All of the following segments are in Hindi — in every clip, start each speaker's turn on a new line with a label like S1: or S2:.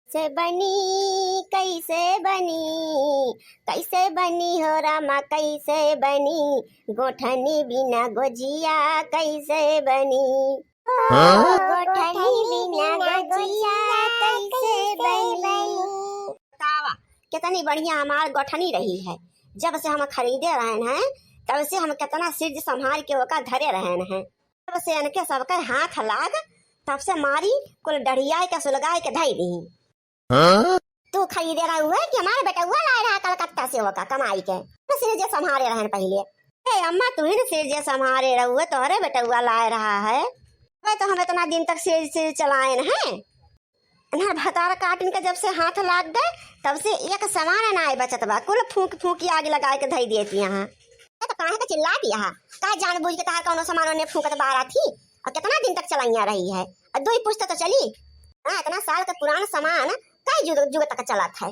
S1: कैसे बनी हो रामा कैसे बनी गोठनी बिना गोजिया कैसे बनी गोठनी बिना गोजिया कैसे बनी। बतावा कितनी बढ़िया हमार गोठनी रही है। जब से हम खरीदे रहे हैं तब से हम कितना सिर संभाल के ओका धरे रहे हैं। तब से इनके सबके हाथ लाग तब से मारी कुल डढ़िया के सुलगाए के धई दी। तू खरीदे रहा हुआ कि हमारे बेटा हुआ लाए रहा कलकत्ता से होगा कमाई के सिर जे संभाले रहन पहले। ए अम्मा तू ही सिर जे संभाले रहुए तोहरे बेटा हुआ लाए रहा है। तो हम इतना दिन तक सिर चलाए हैं ना भतार काटन के जब से हाथ लाग गए तब से एक सामान ना बचत बा कुल फूंक फूंकी आग लगा के धई देती यहाँ। तो काहे का चिल्ला दिया का जानबूझ के तार कौनो सामान ने फूंकत बारा थी और कितना दिन तक चलाइया रही है और दो ही पुश्त तो चली। इतना साल का पुराना सामान कई जुग तक चला था।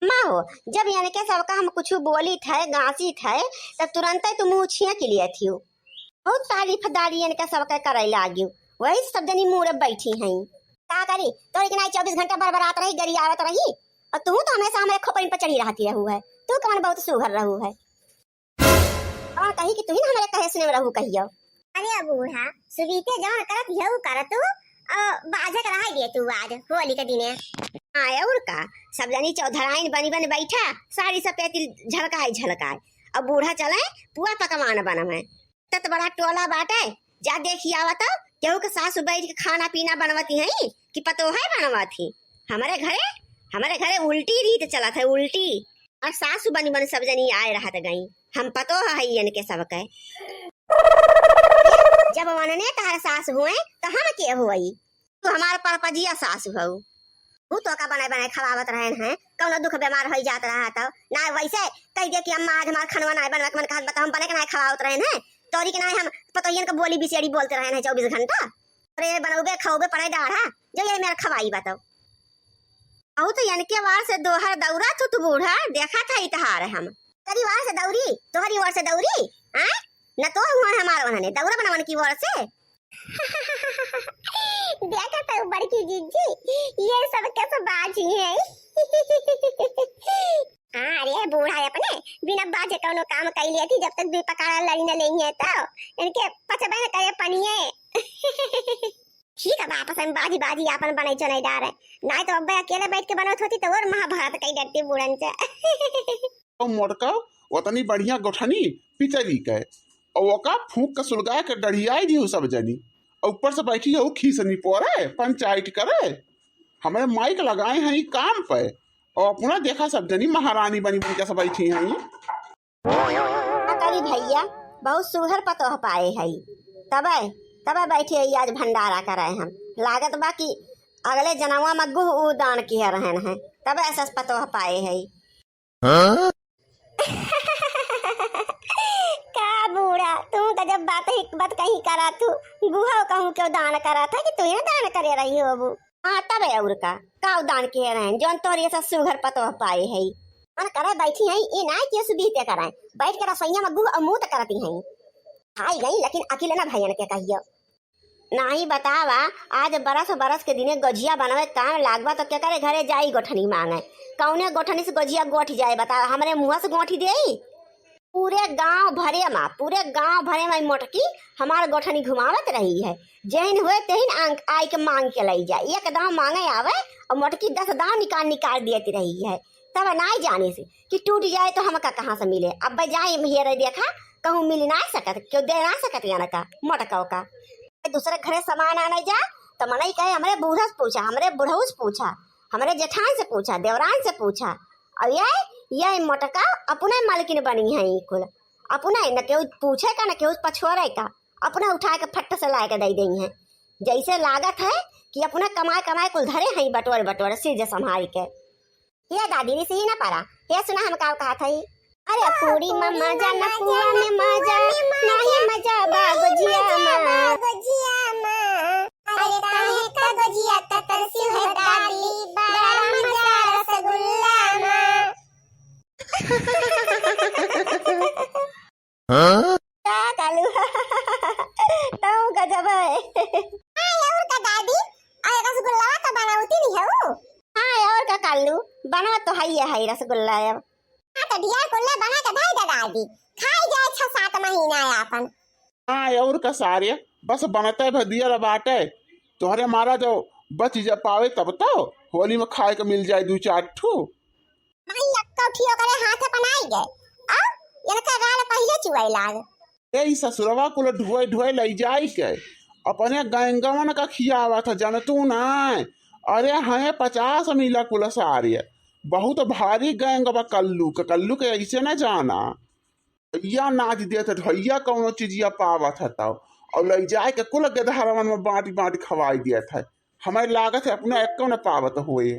S1: माँ हो जब यानी के सबका हम कुछ बोली थे गांसी थे तब तुरंत ही तुम मुँह छिया के लिए थी बहुत तारीफदारी यानी के सबका करे लागी वही सब जनी मुँह बैठी हैं का करी तो इतना 24 घंटा बरबरात रही गरी आवत रही और तू तो हमेशा हमारे खोपड़ी पर चढ़ी रहती रहू है। तू कौन बहुत सुघर रहू है और कही कि तू ही हमारे कहे सुने में रहू कहियो।
S2: अरे बूढ़ा सुबीते जवन करत यहू करत बाजा कराई दे तू आज होली के दिने।
S1: और का सब जनी चौधराइन बनी बन बैठा साड़ी सफेदी झलकाए अब बूढ़ा चले पुआ पकवान बनवे तत बड़ा टोला बाटे जा देखी आवत केहू के सास बैठ के खाना पीना बनवती है कि पतो है बनवाती। हमारे घरे उल्टी रीत चला था उल्टी और सासु बनी बन सब जनी आए रहा गई हम पतो है इनके सबके। जब मनने तार सास हुए तो हम के हुई तू हमारे परपजिया सास हो तो का बनाए खवावत रहे हैं कौनो दुख बीमार हो जात रहा तो ना वैसे कह दे कि अम्मा आज हमार खनवा ना बनवा मन कहत बता हम बने के ना खवावत रहे हैं तोरी के ना हम पतोयन के बोली बिसेड़ी बोलते रहे हैं 24 घंटा अरे बनोगे खाओगे पड़े डाढ़ा जो ये मेरा खवाई बताओ औ तो इनके वार से दोहर दौरा तू बूढ़ा देखा था इतहार हम तेरी वार से दौरी तोहरी वार से दौरी हां न तो हुआ हमार वहां ने दौरा बनवन की वार से।
S2: देखा तो बड़की जीजी ये सब कैसे बाजी है। अरे बूढ़ा अपने बिना बाजे कौनो काम कर लिया थी जब तक दू पकाड़ा लड़ी न नहीं है तो इनके पचबे न करे पनिए। ठीक है आपस में बाजी अपन बने चले जा रहे नहीं तो अब अकेले बैठ के बनत होती तो और महाभारत कई डरती बूढ़न से।
S3: तो मोटका उतनी बढ़िया गोठनी पिचरी के और ओका फूंक के सुलगा के डढ़ियाई दी सब जनी ऊपर से बैठी हो खीसनी पोरे पंचायत करे हमें माइक लगाए हैं काम पे और अपना देखा सब जनी महारानी बनी बन के सब बैठी हैं।
S1: अकली भैया बहुत सुघर पतो पाए है तब बैठी है आज भंडारा करे हम लागत बा कि अगले जनवा में गुह दान किए रहन है तब ऐसा पतो पाए है।
S2: बूढ़ा तू तो जब बात कहीं करा तू गुहा कहूँ क्यों दान करा था कि तू ही दान करे रही हो अबू।
S1: हाँ तब और का दान किए रहे जौन तोरी ऐसा सुघर पतो पाए है मन करे बैठी है ये ना कि सुबीते कराए बैठ के रसोईया में गुह अमूत करती हैं खाई गई लेकिन अकेले ना भैया के कहियो नहीं बतावा आज बरस के दिने गोजिया बनवे काम लागवा तो क्या करे घरे जाई गोठनी मांगे कौने गोठनी से गोजिया गोठ जाए बतावा हमरे मुँह से गोठी दे पूरे गांव भरे में मोटकी हमार गोठनी घुमावत रही है जैन हुए तहिन आई के मांग के लाई जाए एक दाम मांगे आवे और मोटकी 10 दाम निकाल देती रही है तब नहीं जाने से कि टूट जाए तो हमका कहाँ से मिले अब जाए हेरे देखा कहूँ मिल ना सकत क्यों दे ना सकत याना का मोटका का दूसरे घरे सामान आने जा तो मन ही कहे हमारे बूढ़ा से पूछा हमारे बुढ़ऊ से पूछा हमारे जेठान से पूछा देवरान से पूछा और ये मोटका अपने मालकिन बनी है कुल अपना न केहू पूछे का न केहू पछोरे का अपना उठा के फट से ला के दे दी है जैसे लागत है कि अपना कमाए कुल धरे हैं बटोर सिर संभाल के। ये दादी ने सही ना पारा ये सुना हम का कहा था अरे पूरी में मजा न पुआ में मजा नहीं मजा बा गोजिया में
S2: अरे काहे का गोजिया तरसी है दादी बड़ा मजा रसगुल्ला में।
S1: क्या कालू तो गजब है।
S2: और का दादी अरे रसगुल्ला का बनावती नहीं है वो।
S1: हाँ और कल्लू बनवा तो है रसगुल्ला अब।
S2: हाँ तो ढेर कुल्ले बना के दे दे दादी, खाई जाए 6-7 महीना अपन।
S3: हाँ और का सारे बस बनते भदिया बाटे तोहरे मारा जो बच जा पावे तब तो होली में खाए के मिल जाए 2-4 ठू।
S2: भाई लक्का उठियो करे हाथ बनाई गए अब इनका गाल पहिले चुआई लाग।
S3: ए ससुरवा को ढुए ढुए ले जाई के अपने गंगवन का खियावा था जान तू ना। अरे हैं 50 मिला कुल सारे बहुत भारी गैंग बा कल्लू के ऐसे न जाना या नाच दिया था ढैया कौनो चीजिया पावा था तब और ले जाए के कुल गदहरवन में बांटी बांटी खवाई दिया था। हमारी लागत है अपना एक न पावत हुए।